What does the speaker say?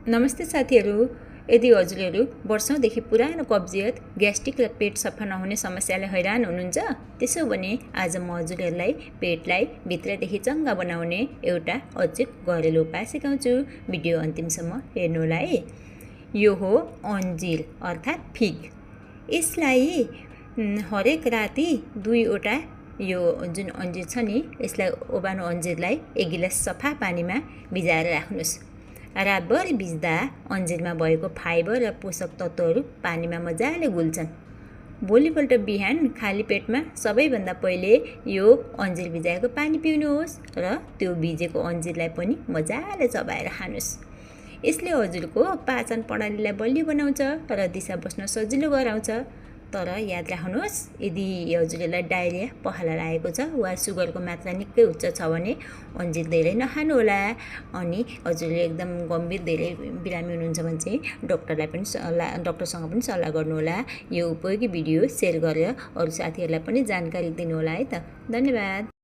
नमस्ते साथीहरू। यदि हजुरहरू वर्षौंदेखि पुरानो कब्जियत, ग्यास्ट्रिक र पेट सफा नहुने समस्याले हैरान हुनुहुन्छ, त्यसो भने आज म हजुरहरूलाई पेटलाई भित्रदेखि चङ्गा बनाउने एउटा अचूक घरेलु उपाय सिकाउँछु। भिडियो अन्तिमसम्म हेर्नुहोला है। यो हो अन्जिर अर्थात् फिग। यसलाई हरेक राति 2वटा यो जुन अन्जिर छ नि, यसलाई ओबानो अन्जिरलाई 1 गिलास सफा पानीमा भिजाएर राख्नुहोस्। रातभरि भिज्दा अन्जिरमा भएको फाइबर र पोषक तत्त्वहरू पानीमा मजाले घुल्छन्। भोलिपल्ट बिहान खाली पेटमा सबैभन्दा पहिले यो अन्जिर भिजाएको पानी पिउनुहोस् र त्यो भिजेको अन्जिरलाई पनि मजाले चबाएर खानुहोस्। यसले हजुरको पाचन प्रणालीलाई बलियो बनाउँछ र दिशा बस्न सजिलो गराउँछ। तर याद राख्नुहोस्, यदि हजुरलाई डायरिया पखाला लागेको छ वा सुगरको मात्रा निकै उच्च छ भने अन्जिर धेरै नखानुहोला। अनि हजुरले एकदम गम्भीर धेरै बिरामी हुनुहुन्छ भने चाहिँ डक्टरसँग पनि सल्लाह गर्नुहोला। यो उपयोगी भिडियो सेयर गरेर अरू साथीहरूलाई पनि जानकारी दिनुहोला है त। धन्यवाद।